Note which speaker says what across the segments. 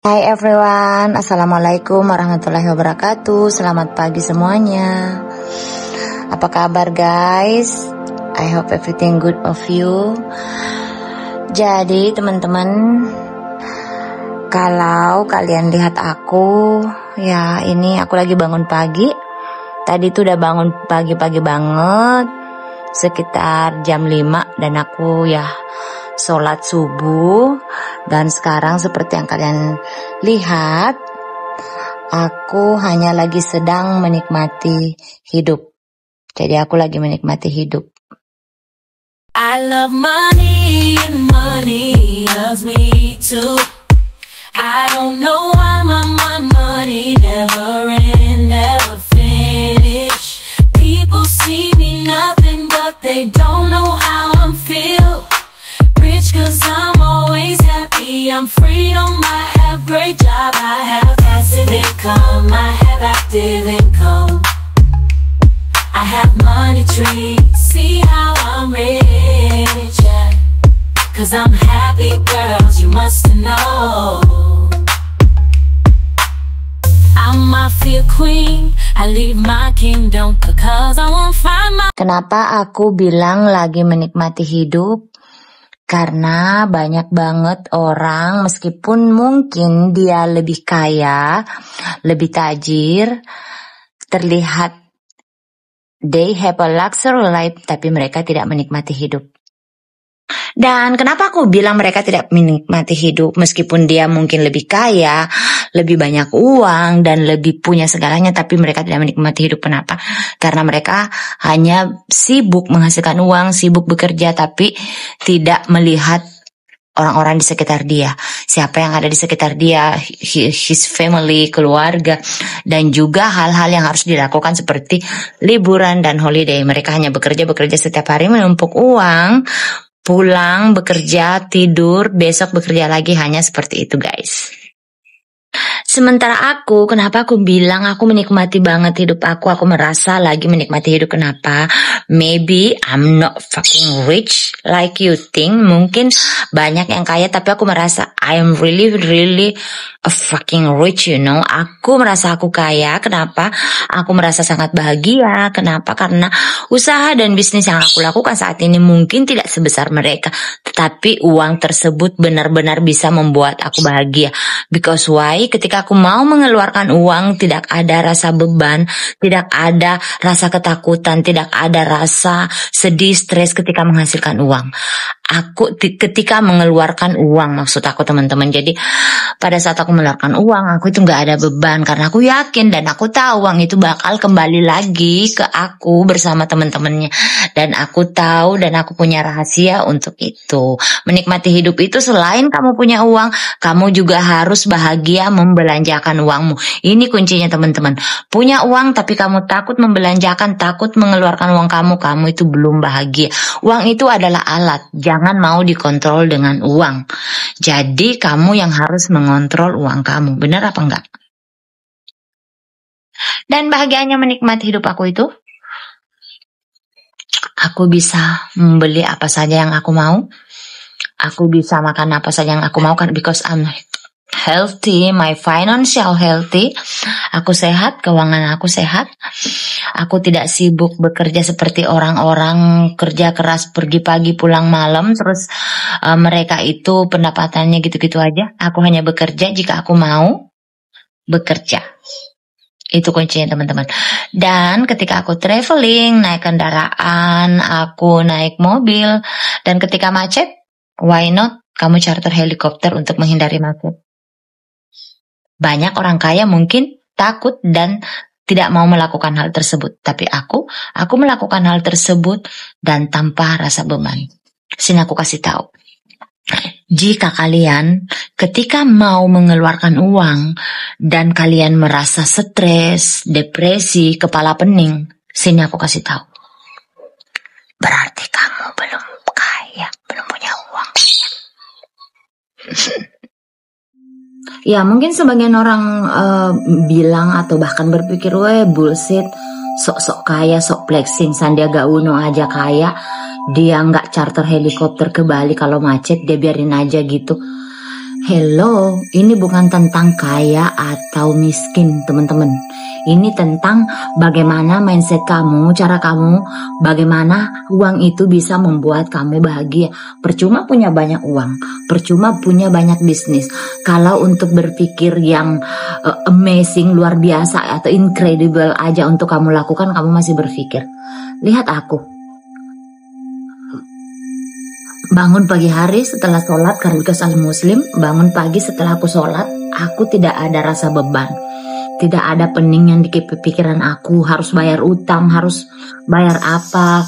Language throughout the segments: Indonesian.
Speaker 1: Hai everyone, Assalamualaikum warahmatullahi wabarakatuh. Selamat pagi semuanya. Apa kabar guys? I hope everything good of you. Jadi teman-teman, kalau kalian lihat aku, ya ini aku lagi bangun pagi. Tadi tuh udah bangun pagi-pagi banget, sekitar jam 5, dan aku ya sholat subuh. Dan sekarang seperti yang kalian lihat, aku hanya lagi sedang menikmati hidup. Jadi aku lagi menikmati hidup.
Speaker 2: I love money and money loves me too. I don't know why my money never end, never finish. People see me nothing but they don't know how I feel. Rich cause I'm always happy, I'm freedom, I have great job, I have passive income, I have active income. I have money trees, see how I'm rich, yeah. Cause I'm happy girls, you must know. I'm a feel queen, I leave my kingdom because I won't find my...
Speaker 1: Kenapa aku bilang lagi menikmati hidup? Karena banyak banget orang, meskipun mungkin dia lebih kaya, lebih tajir, terlihat they have a luxury life, tapi mereka tidak menikmati hidup. Dan kenapa aku bilang mereka tidak menikmati hidup, meskipun dia mungkin lebih kaya, lebih banyak uang, dan lebih punya segalanya, tapi mereka tidak menikmati hidup. Kenapa? Karena mereka hanya sibuk menghasilkan uang, sibuk bekerja, tapi tidak melihat orang-orang di sekitar dia. Siapa yang ada di sekitar dia, his family, keluarga, dan juga hal-hal yang harus dilakukan seperti liburan dan holiday. Mereka hanya bekerja setiap hari, menumpuk uang, pulang, bekerja, tidur, besok bekerja lagi, hanya seperti itu guys. Sementara aku, kenapa aku bilang aku menikmati banget hidup aku merasa lagi menikmati hidup. Kenapa? Maybe I'm not fucking rich like you think. Mungkin banyak yang kaya, tapi aku merasa I am really a fucking rich, you know. Aku merasa aku kaya. Kenapa? Aku merasa sangat bahagia. Kenapa? Karena usaha dan bisnis yang aku lakukan saat ini mungkin tidak sebesar mereka, tetapi uang tersebut benar-benar bisa membuat aku bahagia. Because why? Ketika aku mau mengeluarkan uang, tidak ada rasa beban, tidak ada rasa ketakutan, tidak ada rasa sedih, stres ketika menghasilkan uang. Aku ketika mengeluarkan uang, maksud aku teman-teman. Jadi pada saat aku mengeluarkan uang, aku itu nggak ada beban, karena aku yakin dan aku tahu uang itu bakal kembali lagi ke aku bersama teman-temannya. Dan aku tahu dan aku punya rahasia untuk itu. Menikmati hidup itu selain kamu punya uang, kamu juga harus bahagia membelanjakan uangmu. Ini kuncinya teman-teman. Punya uang tapi kamu takut membelanjakan, takut mengeluarkan uang kamu itu belum bahagia. Uang itu adalah alat, jangan mau dikontrol dengan uang. Jadi kamu yang harus mengontrol uang kamu, benar apa enggak? Dan bahagianya menikmati hidup aku itu, aku bisa membeli apa saja yang aku mau. Aku bisa makan apa saja yang aku mau kan, because I'm healthy, my financial healthy. Aku sehat, keuangan aku sehat. Aku tidak sibuk bekerja seperti orang-orang kerja keras, pergi pagi pulang malam, terus mereka itu pendapatannya gitu-gitu aja. Aku hanya bekerja jika aku mau bekerja. Itu kuncinya teman-teman. Dan ketika aku traveling, naik kendaraan, aku naik mobil, dan ketika macet, why not kamu charter helikopter untuk menghindari macet? Banyak orang kaya mungkin takut dan tidak mau melakukan hal tersebut. Tapi aku melakukan hal tersebut dan tanpa rasa beban. Sini aku kasih tahu. Jika kalian ketika mau mengeluarkan uang dan kalian merasa stres, depresi, kepala pening, sini aku kasih tahu. Berarti kamu belum kaya, belum punya uang. Ya mungkin sebagian orang bilang atau bahkan berpikir, weh bullshit, sok-sok kaya, sok flexing, Sandiaga Uno aja kaya, dia nggak charter helikopter ke Bali kalau macet, dia biarin aja gitu. Hello, ini bukan tentang kaya atau miskin, teman-teman. Ini tentang bagaimana mindset kamu, cara kamu, bagaimana uang itu bisa membuat kamu bahagia. Percuma punya banyak uang, percuma punya banyak bisnis. Kalau untuk berpikir yang amazing, luar biasa atau incredible aja untuk kamu lakukan, kamu masih berpikir. Lihat aku. Bangun pagi hari setelah sholat, karena because I'm Muslim, bangun pagi setelah aku sholat, aku tidak ada rasa beban. Tidak ada pening yang di pikiran aku, harus bayar utang, harus bayar apa,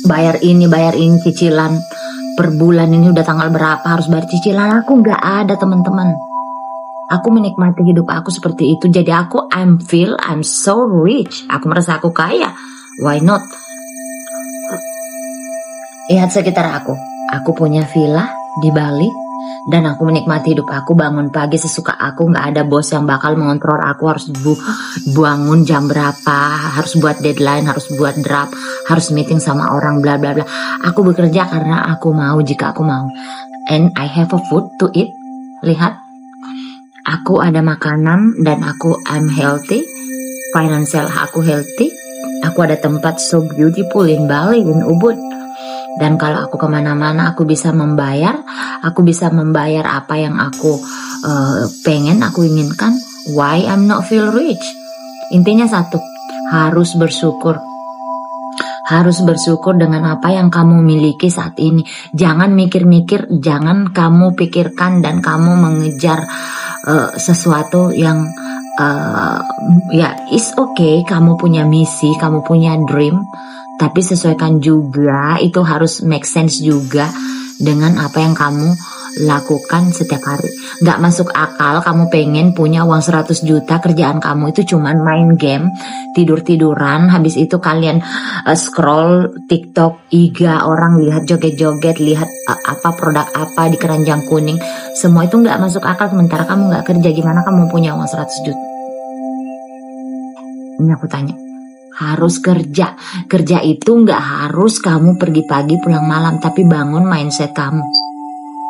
Speaker 1: bayar ini, cicilan. Per bulan ini udah tanggal berapa, harus bayar cicilan. Aku nggak ada, teman-teman. Aku menikmati hidup aku seperti itu. Jadi I'm so rich. Aku merasa aku kaya. Why not? Lihat sekitar aku. Aku punya villa di Bali dan aku menikmati hidup aku. Bangun pagi sesuka aku, nggak ada bos yang bakal mengontrol aku harus bangun jam berapa, harus buat deadline, harus buat draft, harus meeting sama orang, bla bla bla. Aku bekerja karena aku mau, jika aku mau. And I have a food to eat. Lihat, aku ada makanan dan I'm healthy. Financial aku healthy. Aku ada tempat so beautiful in Bali, in Ubud. Dan kalau aku kemana-mana, aku bisa membayar apa yang aku pengen, aku inginkan. Why I'm not feel rich? Intinya satu, harus bersyukur. Harus bersyukur dengan apa yang kamu miliki saat ini. Jangan mikir-mikir, jangan kamu pikirkan dan kamu mengejar sesuatu yang ya is okay, kamu punya misi, kamu punya dream. Tapi sesuaikan juga, itu harus make sense juga dengan apa yang kamu lakukan setiap hari. Gak masuk akal kamu pengen punya uang 100 juta, kerjaan kamu itu cuman main game, tidur-tiduran, habis itu kalian scroll TikTok, IG orang lihat joget-joget, lihat apa produk apa di keranjang kuning. Semua itu gak masuk akal sementara kamu gak kerja. Gimana kamu punya uang 100 juta? Ini aku tanya. Harus kerja. Kerja itu nggak harus kamu pergi pagi pulang malam, tapi bangun mindset kamu.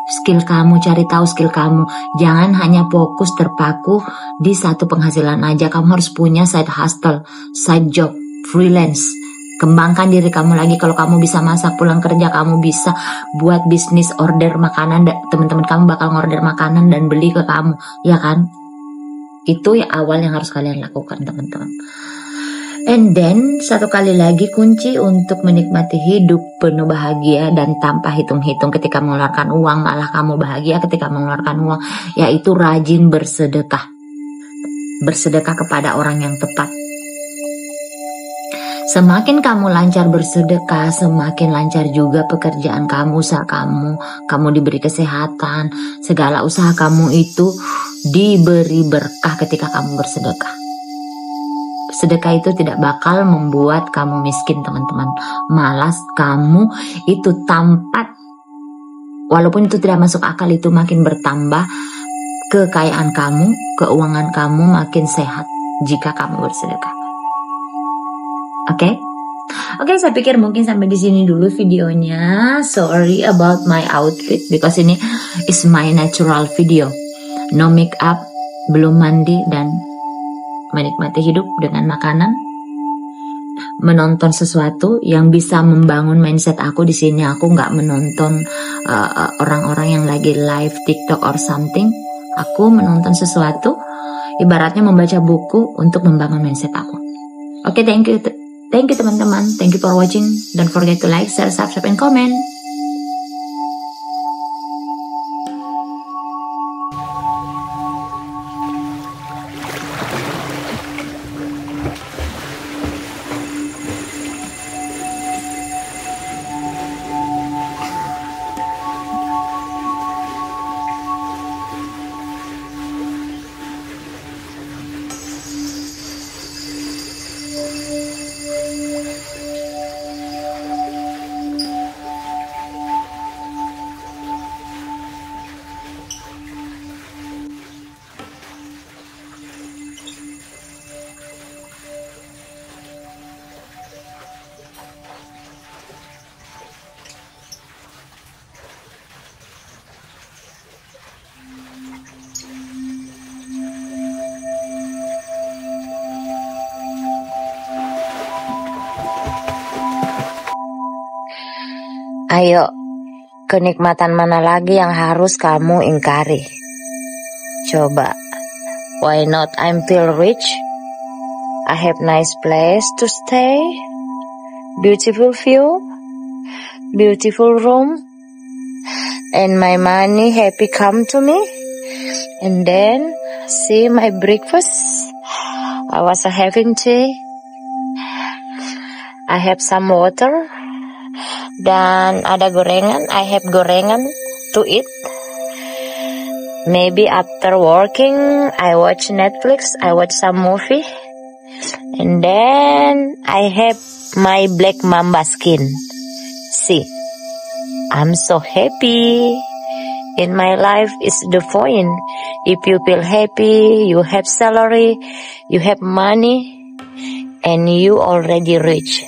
Speaker 1: Skill kamu, cari tahu skill kamu. Jangan hanya fokus terpaku di satu penghasilan aja. Kamu harus punya side hustle, side job, freelance. Kembangkan diri kamu lagi. Kalau kamu bisa masak pulang kerja, kamu bisa buat bisnis order makanan. Teman-teman kamu bakal ngorder makanan dan beli ke kamu, ya kan? Itu ya awal yang harus kalian lakukan, teman-teman. And then, satu kali lagi kunci untuk menikmati hidup penuh bahagia dan tanpa hitung-hitung ketika mengeluarkan uang, malah kamu bahagia ketika mengeluarkan uang, yaitu rajin bersedekah. Bersedekah kepada orang yang tepat. Semakin kamu lancar bersedekah, semakin lancar juga pekerjaan kamu, usaha kamu diberi kesehatan, segala usaha kamu itu diberi berkah ketika kamu bersedekah. Sedekah itu tidak bakal membuat kamu miskin, teman-teman. Malas kamu itu tampak, walaupun itu tidak masuk akal, itu makin bertambah. Kekayaan kamu, keuangan kamu makin sehat jika kamu bersedekah. Oke? Oke, saya pikir mungkin sampai di sini dulu videonya. Sorry about my outfit because ini is my natural video. No make up, belum mandi, dan menikmati hidup dengan makanan, menonton sesuatu yang bisa membangun mindset aku. Di sini aku nggak menonton orang-orang yang lagi live TikTok or something. Aku menonton sesuatu, ibaratnya membaca buku untuk membangun mindset aku. Oke, thank you teman-teman. Thank you for watching. Don't forget to like, share, subscribe, and comment. Ayo, kenikmatan mana lagi yang harus kamu ingkari? Coba, why not I'm feel rich? I have nice place to stay, beautiful view, beautiful room, and my money happy come to me. And then see my breakfast. I was having tea. I have some water. Dan ada gorengan. I have gorengan to eat. Maybe after working, I watch Netflix. I watch some movie. And then I have my black mamba skin. See, I'm so happy. In my life is the point. If you feel happy, you have salary, you have money, and you already rich.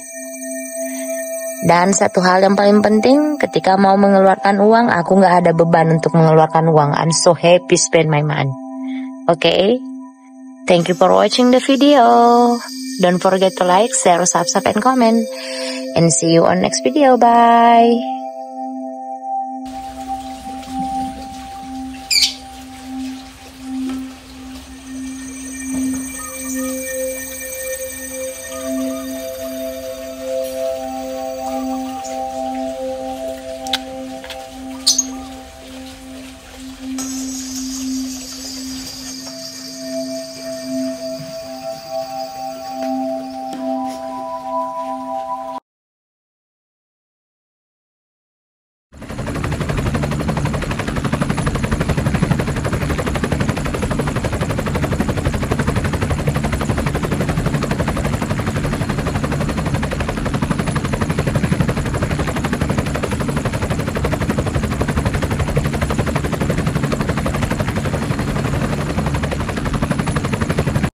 Speaker 1: Dan satu hal yang paling penting, ketika mau mengeluarkan uang, aku gak ada beban untuk mengeluarkan uang. I'm so happy spend my money. Okay? Thank you for watching the video. Don't forget to like, share, subscribe, and comment. And see you on next video. Bye.